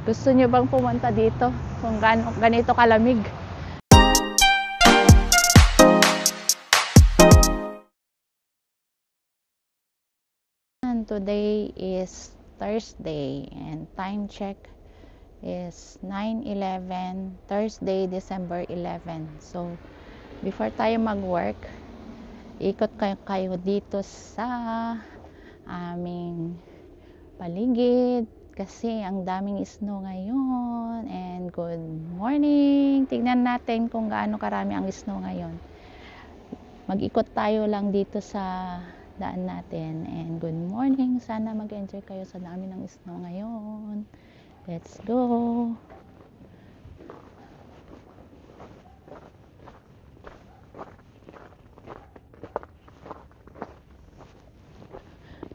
Gusto nyo bang pumunta dito kung ganito kalamig? And today is Thursday and time check is 9:11, Thursday, December 11. So, before tayo mag-work, ikot kayo dito sa aming paligid kasi ang daming snow ngayon. And good morning! Tignan natin kung gaano karami ang snow ngayon. Mag-ikot tayo lang dito sa daan natin. And good morning! Sana mag-enjoy kayo sa dami ng snow ngayon. Let's go!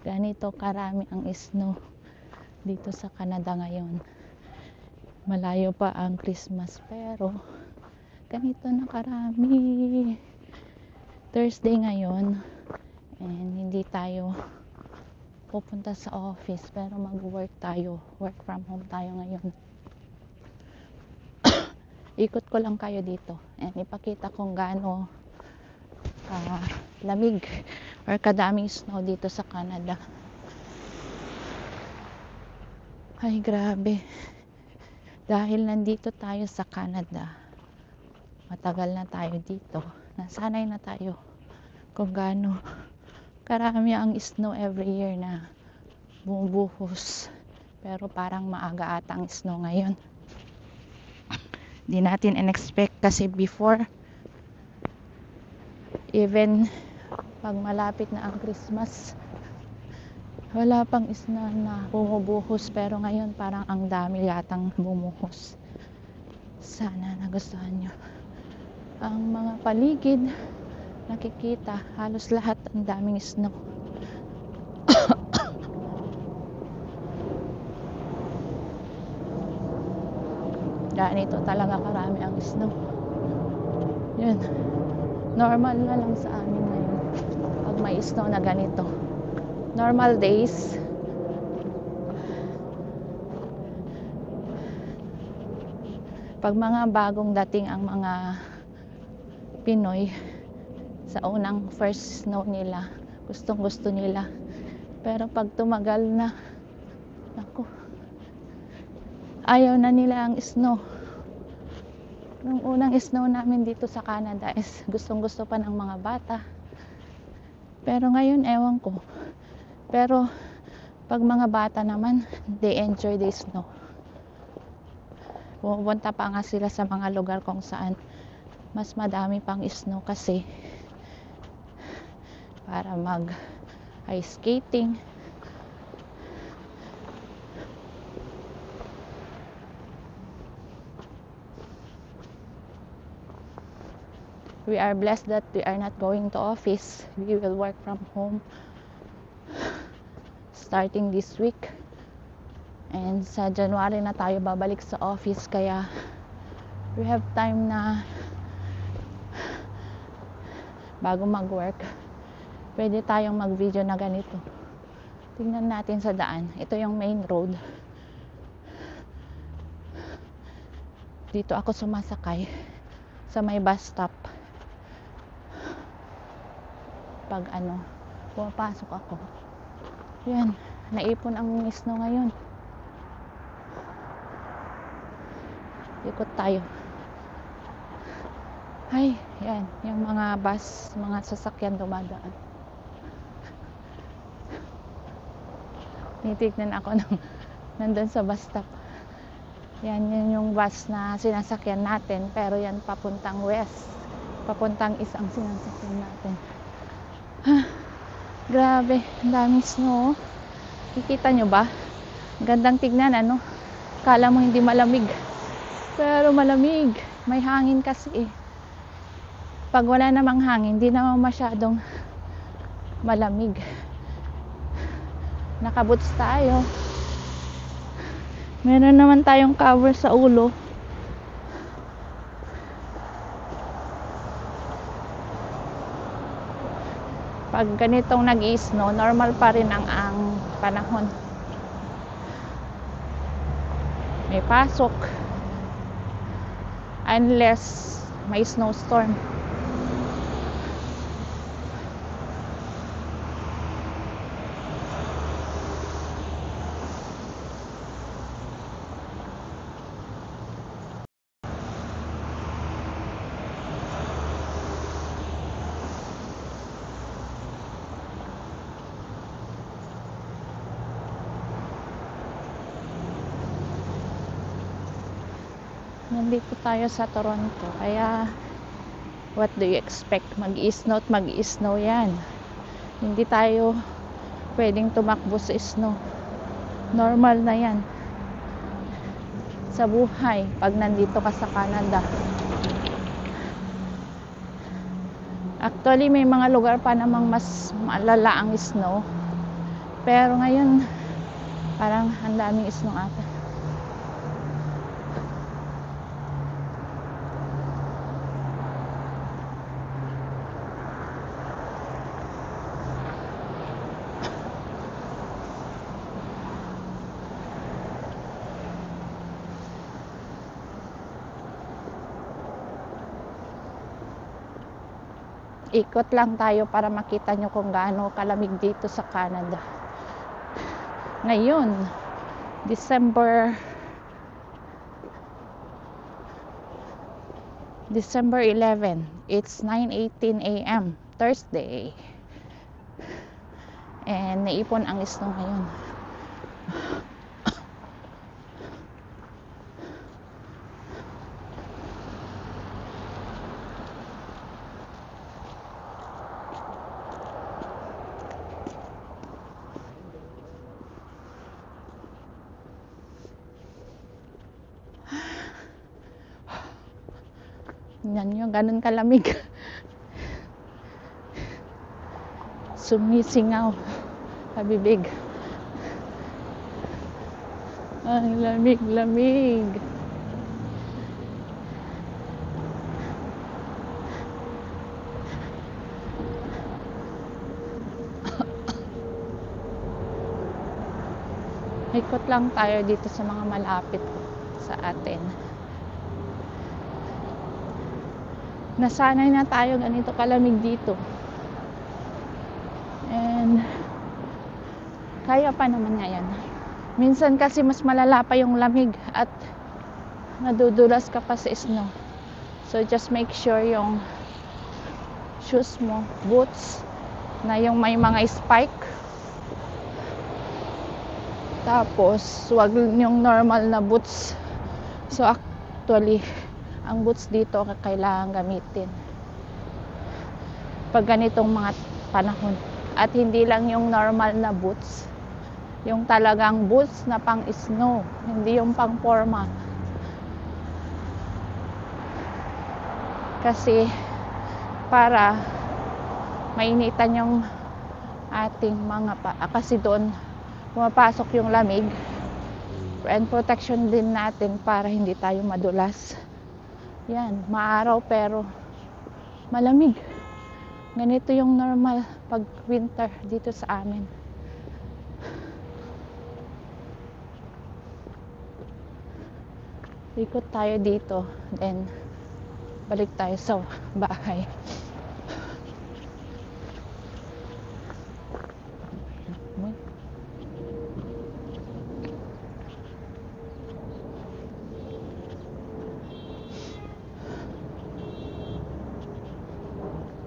Ganito karami ang snow dito sa Canada ngayon. Malayo pa ang Christmas pero ganito na karami. Thursday ngayon and hindi tayo pupunta sa office pero mag-work tayo. Work from home tayo ngayon. Ikot ko lang kayo dito and ipakita kung gaano lamig or kadaming snow dito sa Canada. Ay, grabe. Dahil nandito tayo sa Canada, matagal na tayo dito. Nasanay na tayo kung gaano karami ang snow every year na bumubuhos. Pero parang maaga ata ang snow ngayon. Di natin in-expect kasi before, even pag malapit na ang Christmas, wala pang snow na bumubuhos, pero ngayon parang ang dami yatang bumuhos. Sana nagustuhan nyo ang mga paligid. Nakikita halos lahat ang daming snow. Ganito talaga karami ang snow. Yun, normal na lang sa amin ngayon pag may snow na ganito. Normal days, pag mga bagong dating ang mga Pinoy, sa unang first snow nila, gustong gusto nila. Pero pag tumagal na, naku, ayaw na nila ang snow. Nung unang snow namin dito sa Canada is gustong gusto pa ng mga bata. Pero ngayon, ewan ko. Pero pag mga bata naman, they enjoy the snow. Pupunta pa nga sila sa mga lugar kung saan mas madami pang snow kasi para mag ice skating. We are blessed that we are not going to office. We will work from home starting this week. And sa January na tayo babalik sa office, kaya we have time na bago mag-work, pwede tayong mag-video na ganito. Tingnan natin sa daan. Ito yung main road. Dito ako sumasakay sa may bus stop. Pag pumapasok ako. Yan, naipon ang snow ngayon. Ikot tayo. Ay, yan, yung mga bus, mga sasakyan dumadaan. Titignan ako nandun sa bus stop. Yan, yun yung bus na sinasakyan natin, pero yan papuntang west. Papuntang east ang sinasakyan natin. Grabe, ang daming snow. Kikita nyo ba? Gandang tignan, Kala mo hindi malamig. Pero malamig. May hangin kasi. Pag wala namang hangin, hindi naman masyadong malamig. Nakaboots tayo. Meron naman tayong cover sa ulo. Pag ganitong nag-i-snow, normal pa rin ang panahon. may pasok unless may snowstorm. Nandito tayo sa Toronto, kaya what do you expect? Mag-i-snow at mag-i-snow yan. Hindi tayo pwedeng tumakbo sa snow. Normal na yan sa buhay pag nandito ka sa Canada. Actually, may mga lugar pa namang mas malala ang snow, pero ngayon parang ang daming snow ata. Ikot lang tayo para makita nyo kung gaano kalamig dito sa Canada. Ngayon, December 11. It's 9:18 a.m. Thursday. And naipon ang snow ngayon. Yan nyo, ganun kalamig. Sumisingaw sa bibig. Ang lamig-lamig. Ikot lang tayo dito sa mga malapit sa atin. Nasanay na tayo ganito kalamig dito. And kaya pa naman ngayon. Minsan kasi mas malala pa yung lamig at nadudulas ka pa sa snow. So just make sure yung shoes mo, boots, na yung may mga spike. Tapos wag yung normal na boots. So actually ang boots dito kailangan gamitin pag ganitong mga panahon. At hindi lang yung normal na boots, yung talagang boots na pang snow, hindi yung pang forma. Kasi para mainitan yung ating mga paa, kasi doon pumapasok yung lamig, and protection din natin para hindi tayo madulas. Yan, maaraw pero malamig. Ganito yung normal pag winter dito sa amin. Ikot tayo dito, then balik tayo sa bahay.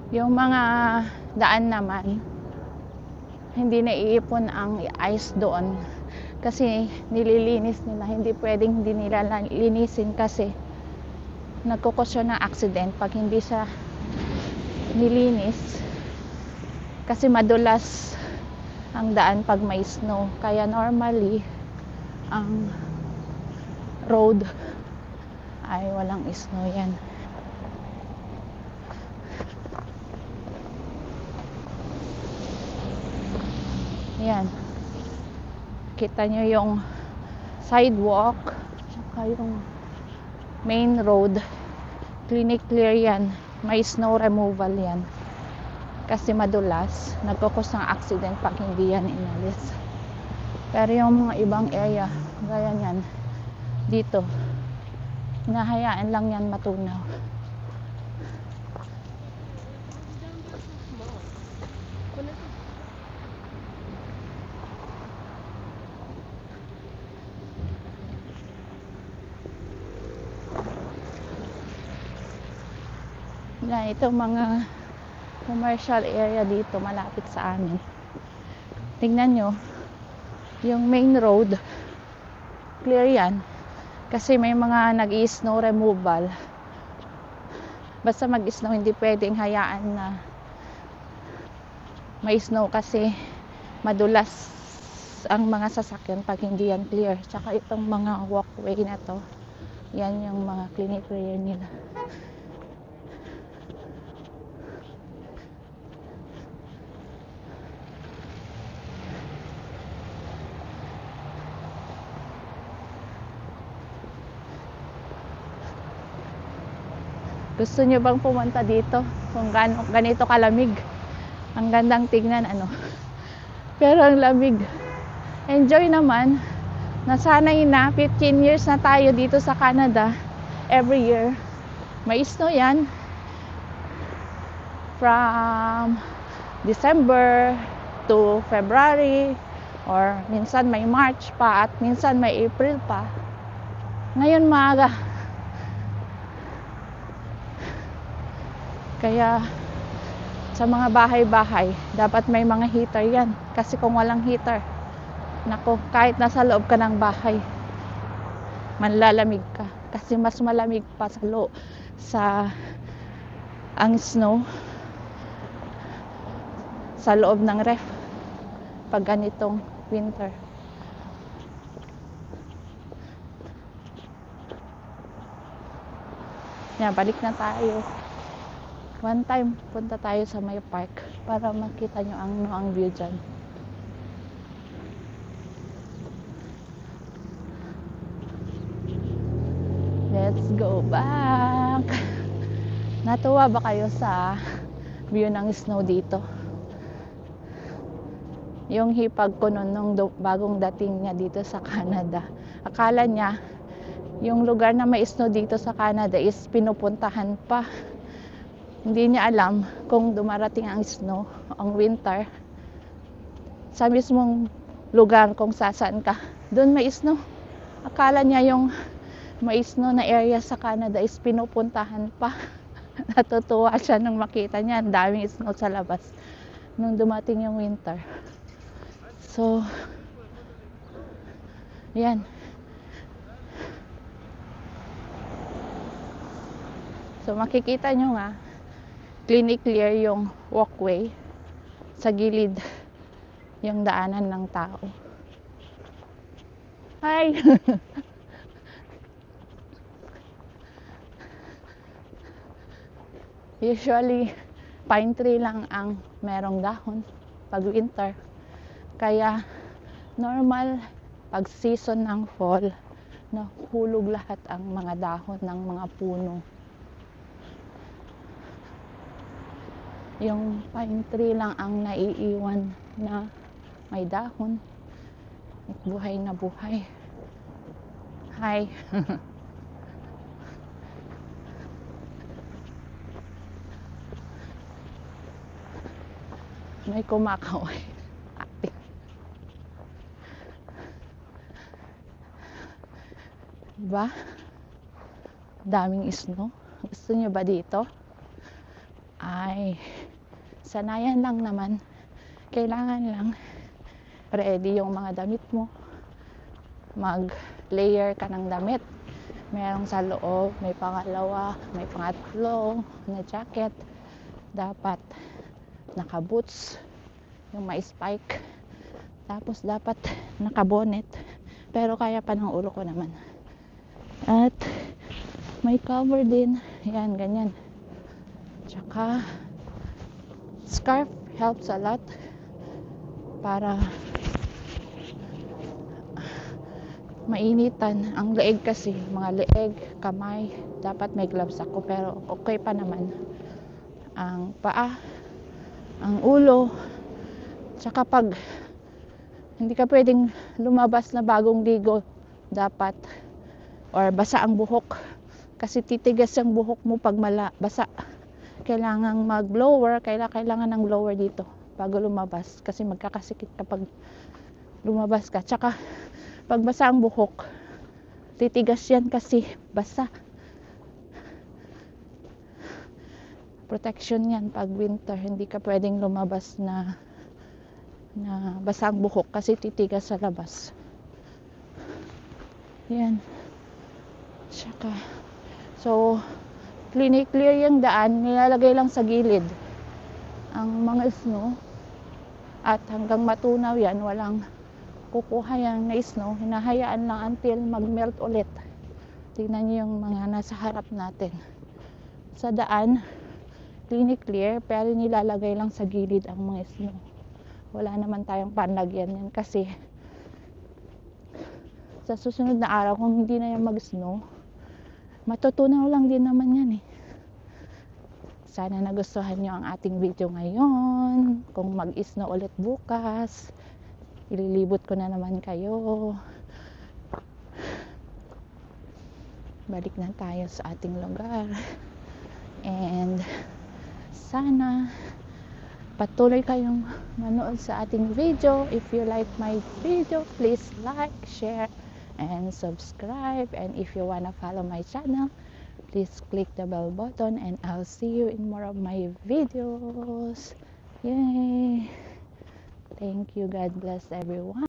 Yung mga daan naman, hindi naiipon ang ice doon kasi nililinis nila. Hindi pwedeng hindi nila linisin kasi nagkukosyon ng accident pag hindi siya nilinis, kasi madulas ang daan pag may snow. Kaya normally ang road ay walang snow yan. Yan. Kita nyo yung sidewalk saka yung main road. Clear yan. May snow removal yan. Kasi madulas. Nagkukos ng accident pag hindi yan inalis. Pero yung mga ibang area, gaya yan, dito. Hinahayaan lang yan matunaw. Yan, itong mga commercial area dito malapit sa amin. Tingnan nyo, yung main road, clear yan. Kasi may mga nag-i-snow removal. Basta mag-snow, hindi pwedeng hayaan na may snow kasi madulas ang mga sasakyan pag hindi yan clear. Tsaka itong mga walkway na to, yan yung mga clear nila. Gusto nyo bang pumunta dito? Kung ganito kalamig. Ang gandang tignan, ano. Pero ang lamig. Enjoy naman. Nasanay na, 15 years na tayo dito sa Canada. Every year. May snow yan. From December to February. Or minsan may March pa at minsan may April pa. Ngayon maaga. Kaya sa mga bahay-bahay, dapat may mga heater yan. Kasi kung walang heater, nako, kahit nasa loob ka ng bahay, manlalamig ka. Kasi mas malamig pa sa loob, ang snow, sa loob ng ref, pag ganitong winter. Yan, balik na tayo. One time, punta tayo sa may park para makita nyo ang view dyan. Let's go back! Natuwa ba kayo sa view ng snow dito? Yung hipag ko nun nung bagong dating niya dito sa Canada. Akala niya, yung lugar na may snow dito sa Canada is pinupuntahan pa. Hindi niya alam kung dumarating ang snow, ang winter. Sa mismong lugar kung saan ka, doon may snow. Akala niya yung may snow na area sa Canada is pinupuntahan pa. Natutuwa siya nung makita niya ang daming snow sa labas nung dumating yung winter. So, yan. So, makikita nyo nga, clear yung walkway. Sa gilid, yung daanan ng tao. Hi! Usually, pine tree lang ang merong dahon pag winter. Kaya, normal, pag season ng fall, nahulog lahat ang mga dahon ng mga puno. Yung pine tree lang ang naiiwan na may dahon at buhay na buhay. Hi! May kumakaway. Diba? Daming snow. Gusto nyo ba dito? Ay, sanayan lang naman. Kailangan lang ready yung mga damit mo. Mag-layer ka ng damit. Merong sa loob, may pangalawa, may pangatlo na jacket. Dapat naka-boots, yung may spike. Tapos dapat naka-bonnet. Pero kaya pa ng ulo ko naman. At may cover din. Yan, ganyan. Tsaka scarf helps a lot para mainitan ang leeg kasi, mga leeg, kamay, dapat may gloves ako pero okay pa naman. Ang paa, ang ulo, tsaka pag hindi ka pwedeng lumabas na bagong ligo, dapat or basa ang buhok, kasi titigas ang buhok mo pag basa. Kailangan mag-blower, kailangan ng blower dito bago lumabas, kasi magkakasikit kapag lumabas ka. Tsaka pag basa ang buhok, titigas yan kasi basa. Protection yan pag winter, hindi ka pwedeng lumabas na basa ang buhok kasi titigas sa labas. Yan. Tsaka, so clear yung daan, nilalagay lang sa gilid ang mga snow, at hanggang matunaw yan, walang kukuha yan na snow, hinahayaan lang until mag-melt ulit. Tingnan niyo yung mga nasa harap natin. Sa daan, clear, pero nilalagay lang sa gilid ang mga snow. Wala naman tayong panlagyan yan kasi sa susunod na araw, kung hindi na yan mag-snow, matutunaw lang din naman yan eh. Sana nagustuhan nyo ang ating video ngayon. Kung mag-snow ulit bukas, ililibot ko na naman kayo. Balik na tayo sa ating lugar. And sana patuloy kayong manood sa ating video. If you like my video, please like, share, and subscribe. And if you wanna follow my channel, please click the bell button, and I'll see you in more of my videos. Yay! Thank you. God bless everyone.